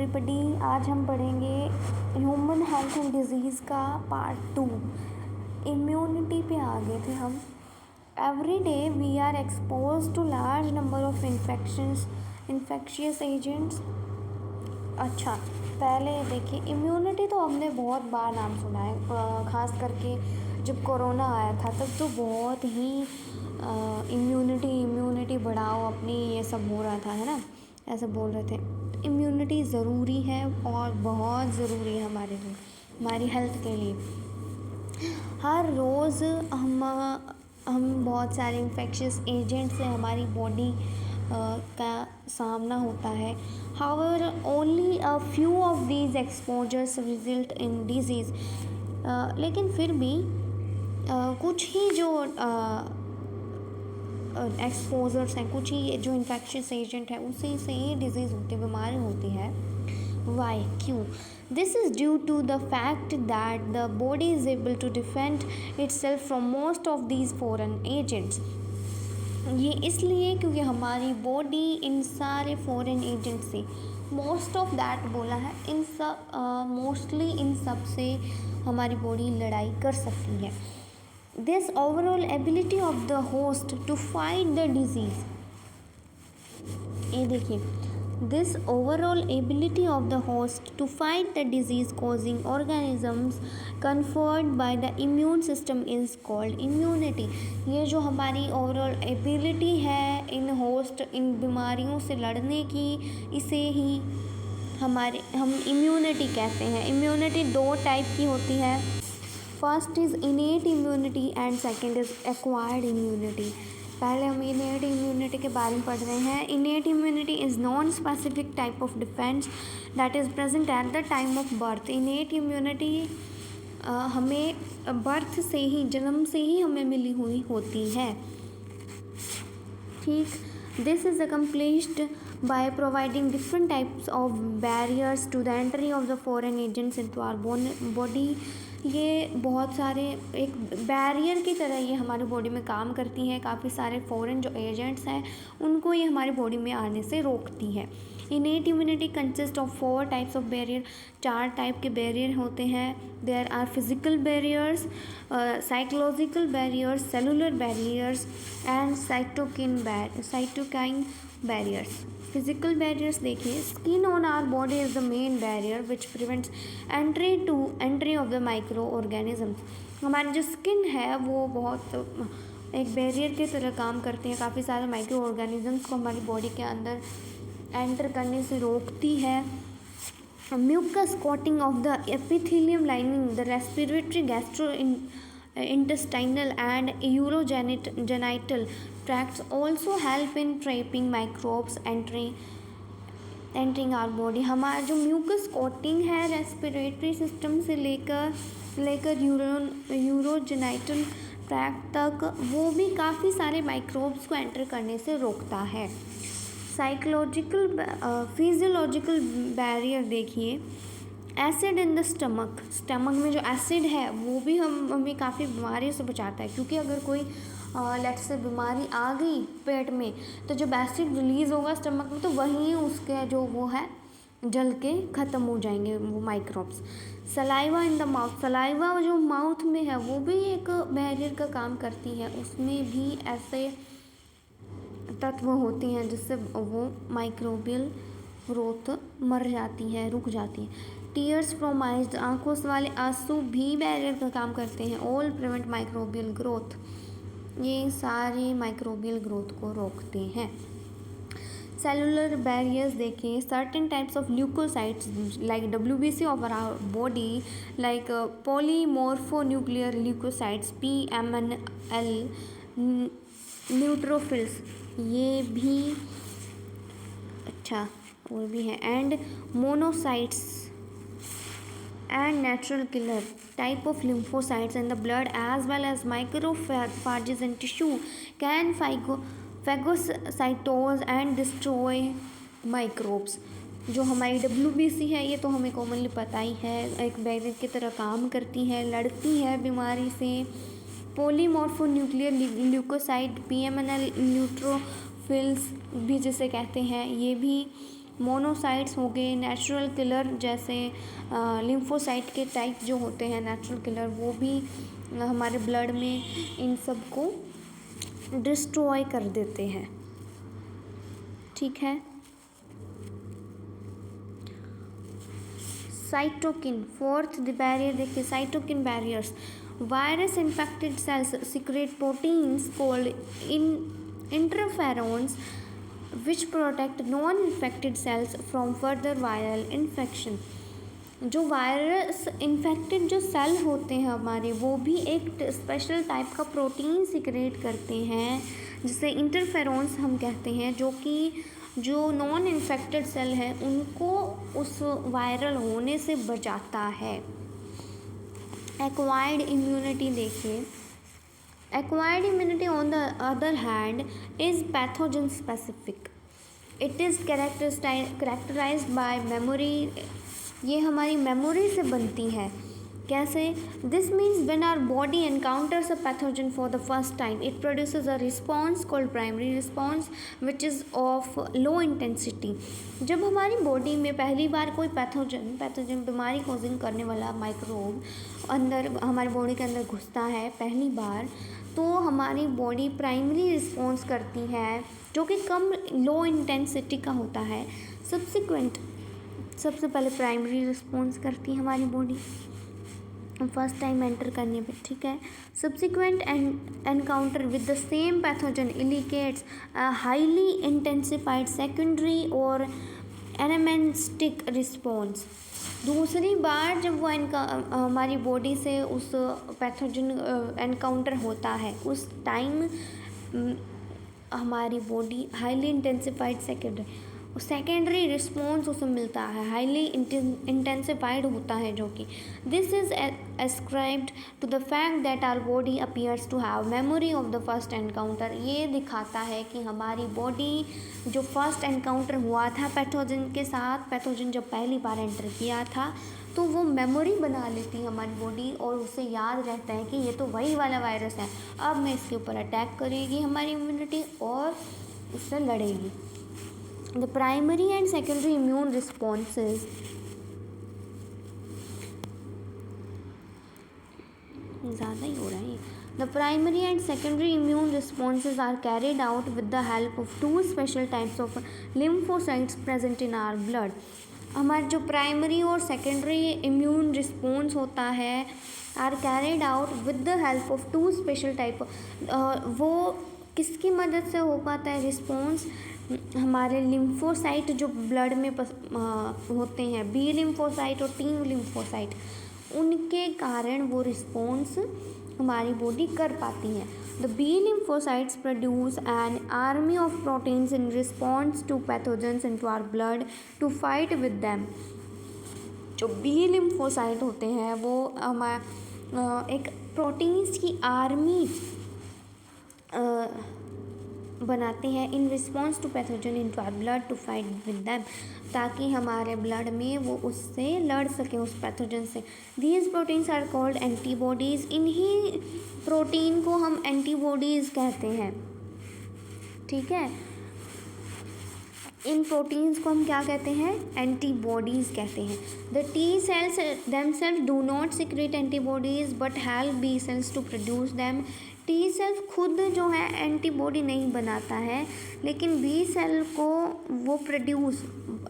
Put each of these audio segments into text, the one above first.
Everybody, आज हम पढ़ेंगे ह्यूमन हेल्थ एंड डिजीज़ का पार्ट 2। इम्यूनिटी पे आ गए थे हम। Every day we are expose to large number of infectious agents. अच्छा, पहले देखिए, इम्यूनिटी तो हमने बहुत बार नाम सुना है, ख़ास करके जब कोरोना आया था तब तो बहुत ही इम्यूनिटी बढ़ाओ अपनी, ये सब हो रहा था, है ना, ऐसे बोल रहे थे। इम्यूनिटी ज़रूरी है और बहुत ज़रूरी है हमारे लिए, हमारी हेल्थ के लिए। हर रोज़ हम बहुत सारे इन्फेक्शियस एजेंट से हमारी बॉडी का सामना होता है। However only a few of these exposures result in disease. लेकिन फिर भी कुछ ही जो एक्सपोजर्स हैं, कुछ ही जो इन्फेक्शियस एजेंट है, उसी से ही डिजीज़ होती, बीमारी होती है। वाई, क्यों? This is due to the fact that the body is able to defend itself from most of these foreign agents. ये इसलिए क्योंकि हमारी बॉडी इन सारे फॉरेन एजेंट से, मोस्ट ऑफ दैट बोला है, इन सब मोस्टली इन सब से हमारी बॉडी लड़ाई कर सकती है। This overall ability of the host to fight the disease, ये देखिए, this overall ability of the host to fight the disease causing organisms conferred by the immune system is called immunity। ये जो हमारी overall ability है इन host, इन बीमारियों से लड़ने की, इसे ही हम immunity कहते हैं। immunity दो टाइप की होती है। First is innate immunity and second is acquired immunity. पहले हम इनेट इम्यूनिटी के बारे में पढ़ रहे हैं। Innate immunity is non specific type of defence that is present at the time of birth. Innate immunity हमें बर्थ से ही, जन्म से ही हमें मिली हुई होती है। ठीक, this is accomplished by providing different types of barriers to the entry of the foreign agents into our body। ये बहुत सारे एक बैरियर की तरह ये हमारी बॉडी में काम करती है। काफ़ी सारे फॉरेन जो एजेंट्स हैं उनको ये हमारी बॉडी में आने से रोकती है। Innate immunity consist of 4 types of barrier. 4 type के बैरियर होते हैं। There are physical barriers, psychological barriers, cellular barriers and cytokine barriers. Physical barriers देखिए, skin on our body is the main barrier which prevents entry of the microorganisms. हमारी जो skin है वो बहुत एक बैरियर की तरह काम करती है। काफ़ी सारे माइक्रो ऑर्गेनिजम्स को हमारी बॉडी के अंदर एंटर करने से रोकती है। Mucus coating of the epithelium lining the respiratory, gastro intestinal and urogenital tracts also help in trapping microbes entering our body। हमारा जो म्यूकस कोटिंग है रेस्पिरेटरी सिस्टम से लेकर यूरोजेनिटल ट्रैक्ट तक, वो भी काफ़ी सारे माइक्रोब्स को एंटर करने से रोकता है। फिजियोलॉजिकल बैरियर देखिए, एसिड इन द स्टमक में जो एसिड है वो भी हमें काफ़ी बीमारियों से बचाता है। क्योंकि अगर कोई लेट्स से बीमारी आ गई पेट में, तो जब एसिड रिलीज़ होगा स्टमक में, तो वहीं उसके जो वो है जल के ख़त्म हो जाएंगे वो microbes. Saliva in the mouth, saliva जो माउथ में है वो भी एक बैरियर का काम करती है। उसमें भी ऐसे तत्व होती हैं जिससे वो माइक्रोबियल ग्रोथ मर जाती है, रुक जाती है। टीयर्स फ्रॉम आइज, आंखों से वाले आंसू भी बैरियर का काम करते हैं। ऑल प्रिवेंट माइक्रोबियल ग्रोथ, ये सारे माइक्रोबियल ग्रोथ को रोकते हैं। सेलुलर बैरियर्स देखिए, certain types of leukocytes like WBC of our body like polymorphonuclear leukocytes PMNL, neutrophils, ये भी अच्छा और भी है, and monocytes and natural killer type of lymphocytes in the blood as well as macrophages in tissue can phagocytose and destroy microbes। जो हमारी WBC है ये तो हमें कॉमनली पता ही है, एक बैरियर की तरह काम करती है, लड़ती है बीमारी से। पॉलीमॉर्फोन्यूक्लियर ल्यूकोसाइट PMNL, न्यूट्रोफिल्स भी जिसे कहते हैं, ये भी मोनोसाइट्स हो गए, नेचुरल किलर जैसे लिम्फोसाइट के टाइप जो होते हैं नेचुरल किलर, वो भी हमारे ब्लड में इन सब को डिस्ट्रॉय कर देते हैं। ठीक है। साइटोकिन, फोर्थ द बैरियर देखिए, cytokine barriers. Virus infected cells secrete proteins called interferons which protect non infected cells from further viral infection. जो वायरस इन्फेक्टेड जो सेल होते हैं हमारे, वो भी एक स्पेशल टाइप का प्रोटीन सिक्रेट करते हैं जिसे इंटरफेरोन्स हम कहते हैं, जो कि जो नॉन इन्फेक्टेड सेल है उनको उस वायरल होने से बचाता है। एक्वायर्ड इम्यूनिटी देखिए, acquired immunity on the other hand is pathogen specific. It is characterised by memory. ये हमारी मेमोरी से बनती है। कैसे? This means when our body encounters a pathogen for the first time it produces a response called primary response which is of low intensity. जब हमारी body में पहली बार कोई पैथोजन बीमारी कॉजिंग करने वाला माइक्रोब अंदर हमारी बॉडी के अंदर घुसता है पहली बार, तो हमारी बॉडी प्राइमरी रिस्पॉन्स करती है जो कि कम लो इंटेंसिटी का होता है। सब्सिक्वेंट, सबसे पहले प्राइमरी रिस्पॉन्स करती है हमारी बॉडी फर्स्ट टाइम एंटर करने पे। ठीक है। Subsequent encounter with the same pathogen elicits highly intensified secondary or anamnestic response. दूसरी बार जब वो हमारी बॉडी से उस पैथोजन एनकाउंटर होता है, उस टाइम हमारी body highly intensified secondary response उसे मिलता है, हाईली इंटेंसिफाइड होता है, जो कि this is ascribed to the fact that our body appears to have memory of the first encounter. ये दिखाता है कि हमारी बॉडी जो फर्स्ट एनकाउंटर हुआ था पैथोजन के साथ, पैथोजन जब पहली बार एंटर किया था, तो वो मेमोरी बना लेती है हमारी बॉडी और उसे याद रहता है कि ये तो वही वाला वायरस है, अब मैं इसके ऊपर अटैक करेगी हमारी इम्यूनिटी और उससे लड़ेगी। The primary and secondary immune responses ज़्यादा ही हो रहा है। The primary and secondary immune responses are carried out with the help of two special types of lymphocytes present in our blood. हमारे जो प्राइमरी और सेकेंडरी इम्यून रिस्पॉन्स होता है are carried out with the help of two special type. वो किसकी मदद से हो पाता है रिस्पॉन्स? हमारे लिम्फोसाइट जो ब्लड में होते हैं, बी लिम्फोसाइट और टी लिम्फोसाइट, उनके कारण वो रिस्पॉन्स हमारी बॉडी कर पाती है। The B lymphocytes produce an army of proteins in response to pathogens into our blood to fight with them. जो बी लिम्फोसाइट होते हैं वो एक प्रोटीन्स की आर्मी बनाते हैं in response to pathogen into our blood to fight with them, ताकि हमारे ब्लड में वो उससे लड़ सकें, उस पैथोजन से। These proteins are called antibodies. इन्हीं प्रोटीन को हम एंटीबॉडीज़ कहते हैं। ठीक है। इन प्रोटीन्स को हम क्या कहते हैं? एंटीबॉडीज़ कहते हैं। The T cells themselves do not secrete antibodies but help B cells to produce them. T cell खुद जो है एंटीबॉडी नहीं बनाता है, लेकिन बी सेल को वो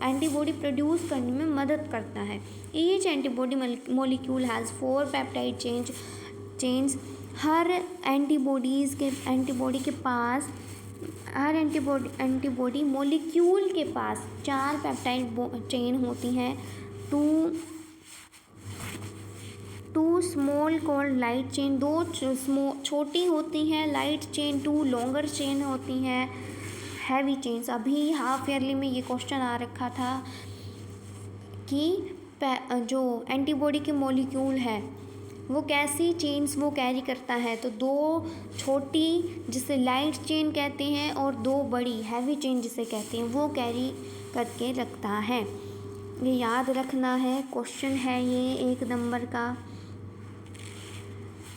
एंटीबॉडी प्रोड्यूस करने में मदद करता है। Each antibody molecule has 4 peptide chains. हर एंटीबॉडी मॉलिक्यूल के पास 4 पेप्टाइड चेन होती हैं। Two small called light chain, 2 छोटी होती हैं लाइट चेन, 2 लॉन्गर चेन होती हैं हैवी चेन्स। अभी हाफ ईयरली में ये क्वेश्चन आ रखा था कि जो एंटीबॉडी के मॉलिक्यूल है वो कैसी चेन्स वो कैरी करता है, तो 2 छोटी जिसे लाइट चेन कहते हैं और 2 बड़ी हैवी चेन जिसे कहते हैं वो कैरी करके रखता है। ये याद रखना है, क्वेश्चन है ये 1 नंबर का।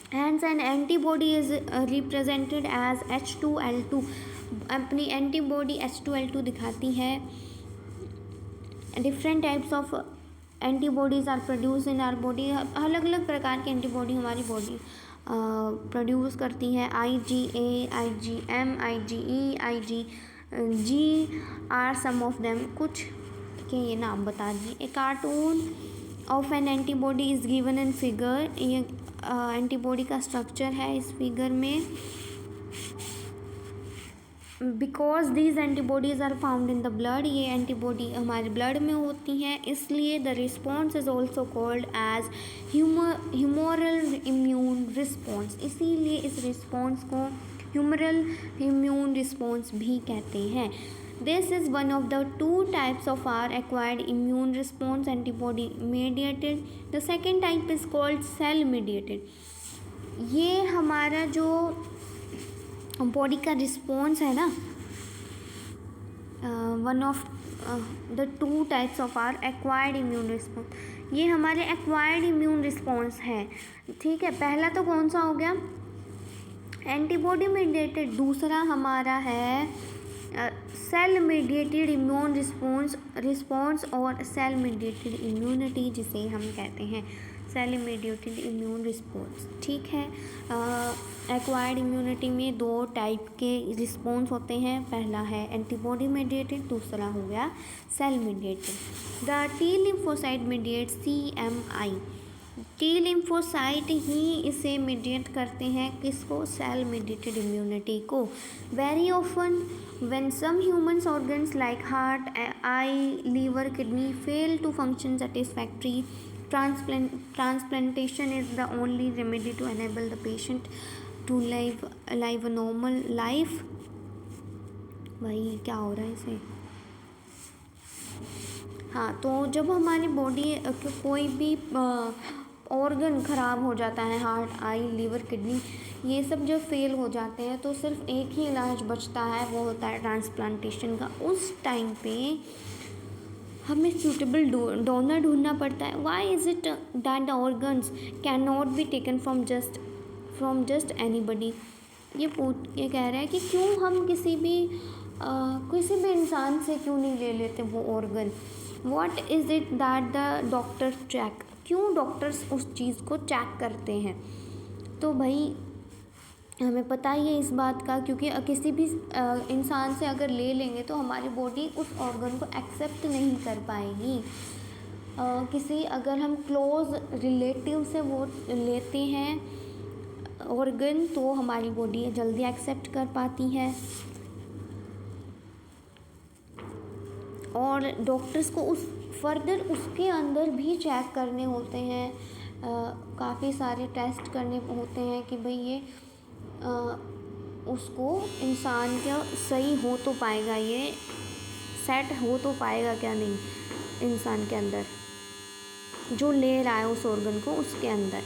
Hence an antibody is represented as H2L2। अपनी एंटीबॉडी H2L2 दिखाती है different types of antibodies are produce in our body. अलग अलग प्रकार की एंटीबॉडी हमारी बॉडी प्रोड्यूस करती है। IgA, IgM, IgE, IgG are some of them. कुछ के ये नाम बता दिए। A cartoon of an antibody is given in figure. ये एंटीबॉडी का स्ट्रक्चर है इस फिगर में। Because these antibodies are found in the blood, ये एंटीबॉडी हमारे ब्लड में होती हैं, इसलिए the response is also called as humoral immune response. इसीलिए इस रिस्पॉन्स को ह्यूमरल इम्यून रिस्पॉन्स भी कहते हैं। This is one of the two types of our acquired immune response, antibody mediated. The second type is called cell mediated. ये हमारा जो बॉडी का रिस्पॉन्स है ना, one of the two types of our acquired immune response, ये हमारे acquired immune response है। ठीक है, पहला तो कौन सा हो गया, एंटीबॉडी मीडिएटेड। दूसरा हमारा है सेल मीडिएटेड इम्यून रिस्पॉन्स और सेल मीडिएटेड इम्यूनिटी, जिसे हम कहते हैं सेल मीडिएटेड इम्यून रिस्पॉन्स। ठीक है, एक्वायर्ड इम्यूनिटी में दो टाइप के रिस्पॉन्स होते हैं। पहला है एंटीबॉडी मीडिएटेड, दूसरा हो गया cell mediated. The T lymphocyte mediate CMI। T lymphocyte ही इसे मीडिएट करते हैं, किसको, सेल मीडिएटेड इम्यूनिटी को। Very often when some human organs like heart, eye, liver, kidney fail to function satisfactory, transplantation is the only remedy to enable the patient to live a normal life। भाई क्या हो रहा है इसे। हाँ, तो जब हमारी बॉडी कोई भी ऑर्गन ख़राब हो जाता है, हार्ट, आई, लीवर, किडनी, ये सब जब फेल हो जाते हैं तो सिर्फ एक ही इलाज बचता है, वो होता है ट्रांसप्लांटेशन का। उस टाइम पे हमें सूटेबल डोनर ढूंढना पड़ता है। Why is it that the organs can not be taken from just anybody. ये कह रहा है कि क्यों हम किसी भी इंसान से क्यों नहीं ले लेते वो organ. What is it that the doctor check, क्यों डॉक्टर्स उस चीज़ को चेक करते हैं। तो भाई हमें पता ही है इस बात का, क्योंकि किसी भी इंसान से अगर ले लेंगे तो हमारी बॉडी उस ऑर्गन को एक्सेप्ट नहीं कर पाएगी। किसी अगर हम क्लोज रिलेटिव से वो लेते हैं ऑर्गन तो हमारी बॉडी जल्दी एक्सेप्ट कर पाती है। और डॉक्टर्स को फर्दर उसके अंदर भी चेक करने होते हैं, काफ़ी सारे टेस्ट करने होते हैं कि भाई ये उसको इंसान क्या सही हो तो पाएगा, ये सेट हो तो पाएगा क्या नहीं इंसान के अंदर, जो ले रहा है उस ऑर्गन को उसके अंदर।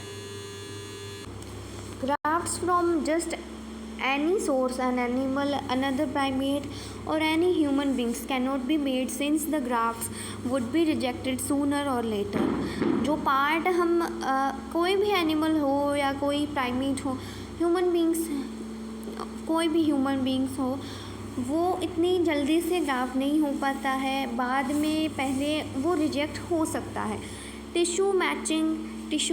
Grafts from just any source, an animal, another primate or any human beings cannot be made since the grafts would be rejected sooner or later। जो पार्ट हम कोई भी एनिमल हो या कोई प्राइमेट हो, ह्यूमन बींग्स, कोई भी ह्यूमन बींग्स हो, वो इतनी जल्दी से ग्राफ्ट नहीं हो पाता है, बाद में पहले वो रिजेक्ट हो सकता है। टिश्यू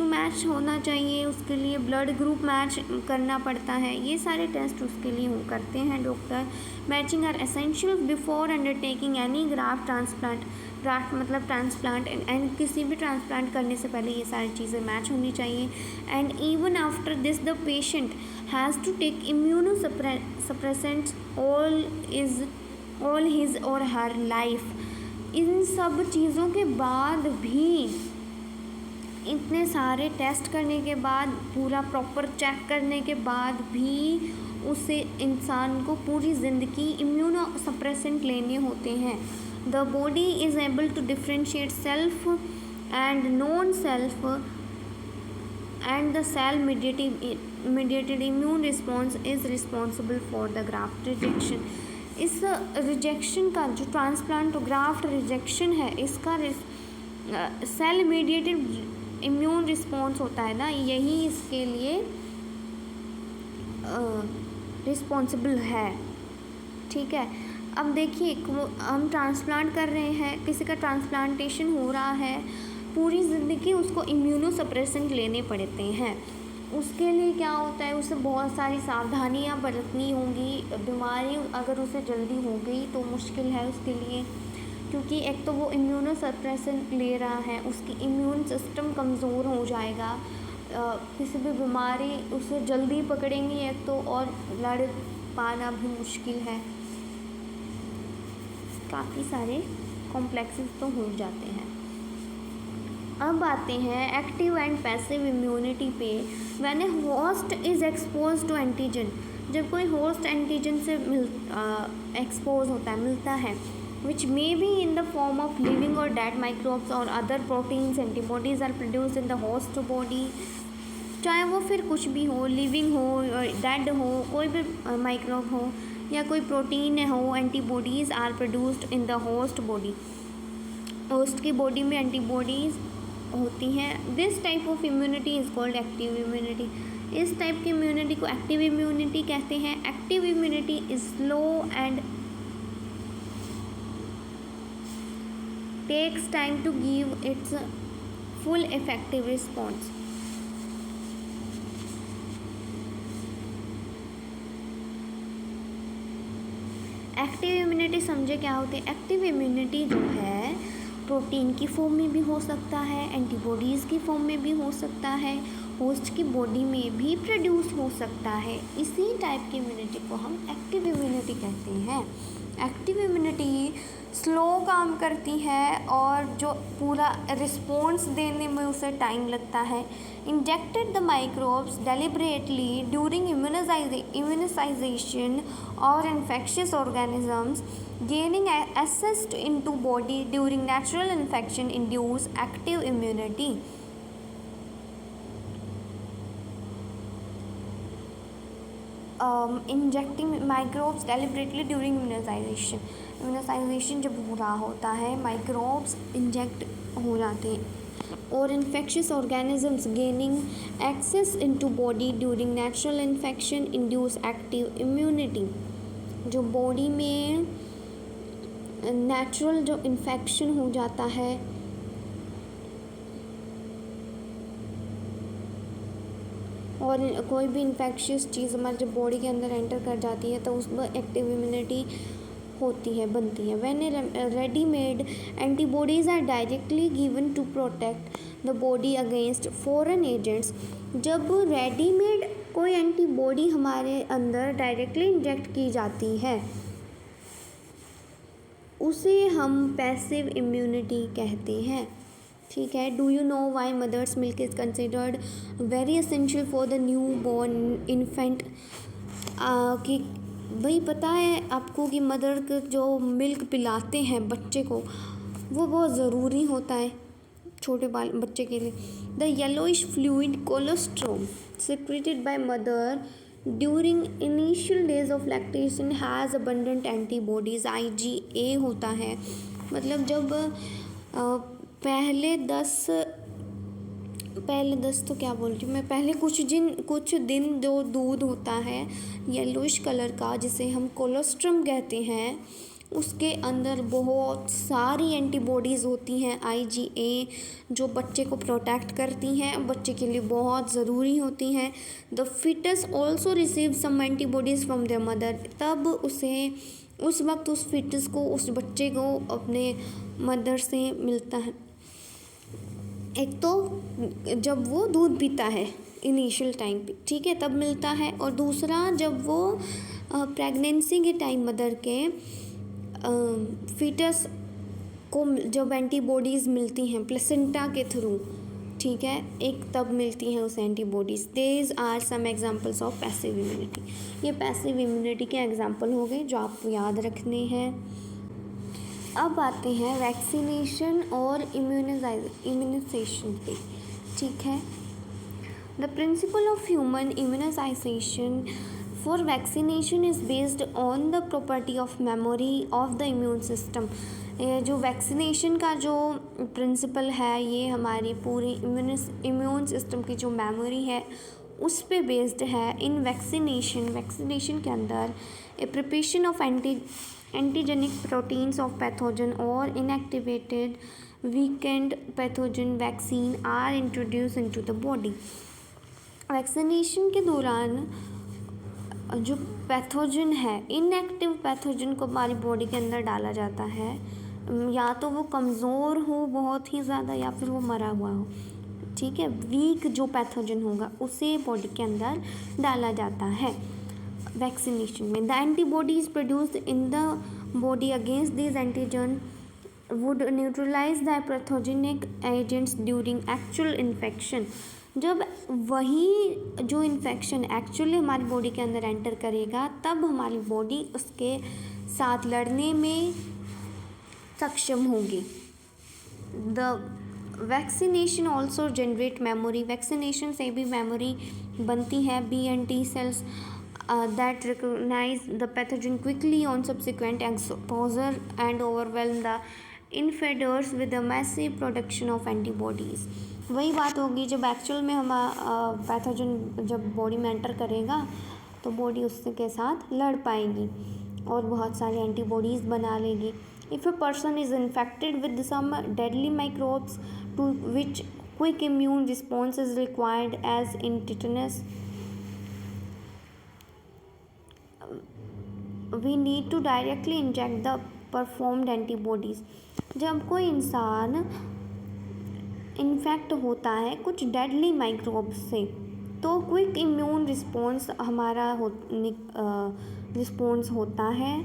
मैच होना चाहिए, उसके लिए ब्लड ग्रुप मैच करना पड़ता है, ये सारे टेस्ट उसके लिए वो करते हैं doctor. Matching are essential before undertaking any graft मतलब ट्रांसप्लांट, एंड किसी भी ट्रांसप्लांट करने से पहले ये सारी चीज़ें मैच होनी चाहिए। And even after this the patient has to take immunosuppressants all his or her life. इन सब चीज़ों के बाद भी, इतने सारे टेस्ट करने के बाद, पूरा प्रॉपर चेक करने के बाद भी उसे इंसान को पूरी ज़िंदगी इम्यूनोसप्रेसेंट लेने होते हैं। The body is able to differentiate self and non self and the cell mediated immune response is responsible for the graft rejection. इस रिजेक्शन का जो ट्रांसप्लांट ग्राफ्ट रिजेक्शन है, इसका सेल मीडिएटेड इम्यून रिस्पॉन्स होता है ना, यही इसके लिए रिस्पॉन्सिबल है। ठीक है, अब देखिए हम ट्रांसप्लांट कर रहे हैं, किसी का ट्रांसप्लांटेशन हो रहा है, पूरी ज़िंदगी उसको इम्यूनो सप्रेसेंट लेने पड़ते हैं। उसके लिए क्या होता है, उसे बहुत सारी सावधानियां बरतनी होंगी। बीमारी अगर उसे जल्दी हो गई तो मुश्किल है उसके लिए, क्योंकि एक तो वो इम्यूनो सप्रेसेंट ले रहा है, उसकी इम्यून सिस्टम कमज़ोर हो जाएगा। किसी भी बीमारी उसे जल्दी पकड़ेंगी एक तो, और लड़ पाना भी मुश्किल है। काफ़ी सारे कॉम्प्लेक्सेस तो हो जाते हैं। अब आते हैं एक्टिव एंड पैसिव इम्यूनिटी पे। When a host is expose to antigen, जब कोई होस्ट एंटीजन से एक्सपोज होता है, मिलता है, which may be in the form of living or dead microbes or other proteins, antibodies are produce in the host body. चाहे वो फिर कुछ भी हो, लिविंग हो, डेड हो, कोई भी माइक्रोब हो या कोई प्रोटीन हो, antibodies are produced in the host body. Host की बॉडी में एंटीबॉडीज़ होती हैं। This type of immunity is called active immunity. इस टाइप की इम्यूनिटी को एक्टिव इम्यूनिटी कहते हैं। Active immunity is slow and takes time to give its full effective response. Active immunity समझे क्या होती है। एक्टिव इम्यूनिटी जो है प्रोटीन की फॉर्म में भी हो सकता है, एंटीबॉडीज़ की फॉर्म में भी हो सकता है, होस्ट की बॉडी में भी प्रोड्यूस हो सकता है। इसी टाइप की इम्यूनिटी को हम एक्टिव इम्यूनिटी कहते हैं। एक्टिव इम्यूनिटी स्लो काम करती है और जो पूरा रिस्पॉन्स देने में उसे टाइम लगता है। Injected the microbes deliberately during immunization or infectious organisms gaining access into body during natural infection induce active immunity. Injecting microbes deliberately during immunisation जब हो रहा होता है, माइक्रोब्स इंजेक्ट हो जाते हैं और infectious organisms gaining access into body during natural infection induce active immunity. जो बॉडी में नेचुरल जो इन्फेक्शन हो जाता है और कोई भी इन्फेक्शियस चीज़ हमारे जब बॉडी के अंदर एंटर कर जाती है तो उसमें एक्टिव इम्यूनिटी होती है, बनती है। When readymade antibodies are directly given to protect the body against foreign agents. जब रेडीमेड कोई एंटीबॉडी हमारे अंदर डायरेक्टली इंजेक्ट की जाती है उसे हम पैसिव इम्यूनिटी कहते हैं। ठीक है। Do you know why mother's milk is considered very essential for the newborn infant. कि भाई पता है आपको कि मदर के जो मिल्क पिलाते हैं बच्चे को वो बहुत ज़रूरी होता है छोटे बच्चे के लिए। The yellowish fluid colostrum secreted by mother during initial days of lactation has abundant antibodies। IgA होता है, मतलब जब पहले 10 तो क्या बोल रही हूँ मैं, पहले कुछ दिन जो दूध होता है येलोइश कलर का जिसे हम कोलोस्ट्रम कहते हैं, उसके अंदर बहुत सारी एंटीबॉडीज़ होती हैं IgA जो बच्चे को प्रोटेक्ट करती हैं, बच्चे के लिए बहुत ज़रूरी होती हैं। The foetus also receive some antibodies from their mother. तब उस वक्त उस फिटस को, उस बच्चे को अपने मदर से मिलता है। एक तो जब वो दूध पीता है इनिशियल टाइम पे, ठीक है, तब मिलता है, और दूसरा जब वो प्रेगनेंसी के टाइम मदर के फीटस को जब एंटीबॉडीज़ मिलती हैं प्लेसेंटा के थ्रू, ठीक है, एक तब मिलती हैं उसे antibodies. These are some examples of passive immunity. ये पैसिव इम्यूनिटी के एग्जांपल हो गए जो आपको याद रखने हैं। अब आते हैं वैक्सीनेशन और इम्यूनाइजेशन पे, ठीक है। The principle of human immunisation for vaccination is based on the property of memory of the immune system. जो वैक्सीनेशन का जो प्रिंसिपल है ये हमारी पूरी इम्यून सिस्टम की जो मेमोरी है उस पे बेस्ड है। इन वैक्सीनेशन के अंदर a preparation of antigenic proteins of pathogen or inactivated weakened pathogen vaccine are introduce into the body. Vaccination के दौरान जो पैथोजन है, इनएक्टिव पैथोजन को हमारी बॉडी के अंदर डाला जाता है, या तो वो कमज़ोर हो बहुत ही ज़्यादा या फिर वो मरा हुआ हो, ठीक है। वीक जो पैथोजन होगा उसे बॉडी के अंदर डाला जाता है वैक्सीनेशन में। The antibodies produced in the body against this antigen would neutralise the pathogenic agents during actual infection. जब वही जो इन्फेक्शन एक्चुअली हमारी बॉडी के अंदर एंटर करेगा तब हमारी बॉडी उसके साथ लड़ने में सक्षम होगी। The vaccination also generate memory. Vaccination से भी मेमोरी बनती है। B and T cells that recognize the pathogen quickly on subsequent exposure and overwhelm the invaders with a massive production of antibodies। वही बात होगी जब एक्चुअल में हम पैथोजन जब बॉडी में एंटर करेगा तो बॉडी उसके साथ लड़ पाएगी और बहुत सारी एंटीबॉडीज़ बना लेगी। If a person is infected with some deadly microbes to which quick immune response is required as in tetanus, we need to directly inject the performed antibodies। जब कोई इंसान इन्फेक्ट होता है कुछ डेडली माइक्रोब से तो क्विक इम्यून रिस्पॉन्स हमारा response होता है,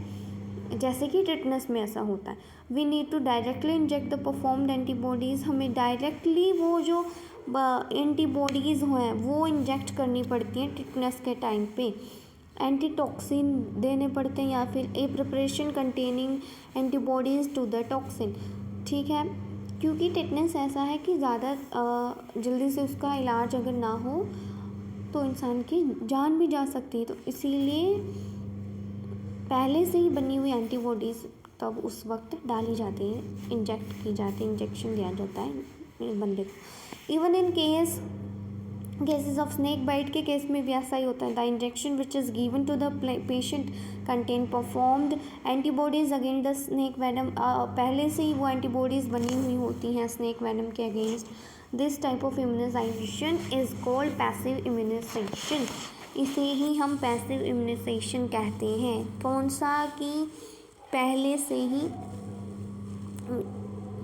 जैसे कि टिटनस में ऐसा होता है। We need to directly inject the preformed antibodies. हमें डायरेक्टली वो जो एंटीबॉडीज़ हैं वो इंजेक्ट करनी पड़ती हैं टिटनस के टाइम पे। एंटीटॉक्सिन देने पड़ते हैं या फिर a preparation containing antibodies to the toxin, ठीक है। क्योंकि टिटनेस ऐसा है कि ज़्यादा जल्दी से उसका इलाज अगर ना हो तो इंसान की जान भी जा सकती है, तो इसीलिए पहले से ही बनी हुई एंटीबॉडीज़ तब उस वक्त डाली जाती है, इंजेक्ट की जाती है, इंजेक्शन दिया जाता है बंदे को। Even in cases of snake bite के केस में भी ऐसा ही होता है। The injection which is given to the patient contain preformed antibodies against the snake venom. पहले से ही वो एंटीबॉडीज़ बनी हुई होती हैं स्नेक वेनम के against. This type of immunisation is called passive immunisation. इसे ही हम पैसिव इम्यूनाइजेशन कहते हैं। कौन सा? कि पहले से ही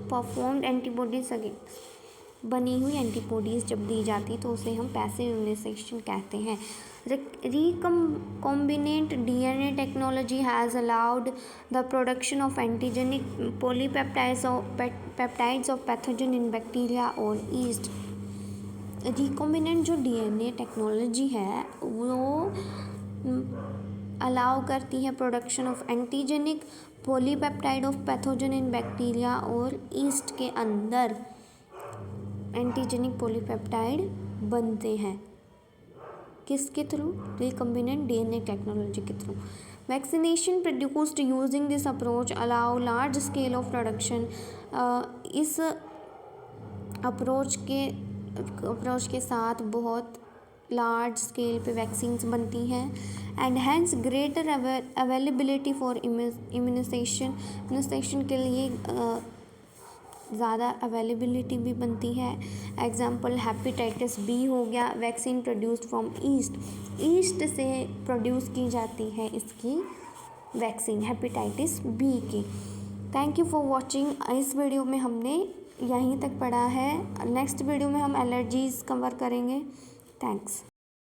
परफॉर्म्ड एंटीबॉडीज़ अगेंस्ट बनी हुई एंटीबॉडीज़ जब दी जाती तो उसे हम पैसिव इम्यूनाइजेशन कहते हैं। Recombinant DNA technology has allowed the production of antigenic polypeptides of pathogen in bacteria or yeast। Recombinant जो DNA टेक्नोलॉजी है वो अलाउ करती है production of antigenic polypeptide of pathogen in bacteria और ईस्ट के अंदर एंटीजेनिक पॉलीपेप्टाइड बनते हैं। किसके थ्रू? रिकॉम्बिनेंट DNA टेक्नोलॉजी के through. Vaccination produced using this approach allow large scale of production. इस अप्रोच के साथ बहुत लार्ज स्केल पे वैक्सीन्स बनती हैं and hence greater availability for immunisation के लिए ज़्यादा अवेलेबिलिटी भी बनती है। एग्जाम्पल हेपेटाइटिस बी हो गया, वैक्सीन प्रोड्यूस्ड फ्रॉम ईस्ट से प्रोड्यूस की जाती है इसकी वैक्सीन हेपेटाइटिस बी की। Thank you for watching. इस वीडियो में हमने यहीं तक पढ़ा है। नेक्स्ट वीडियो में हम एलर्जीज़ कवर करेंगे। थैंक्स।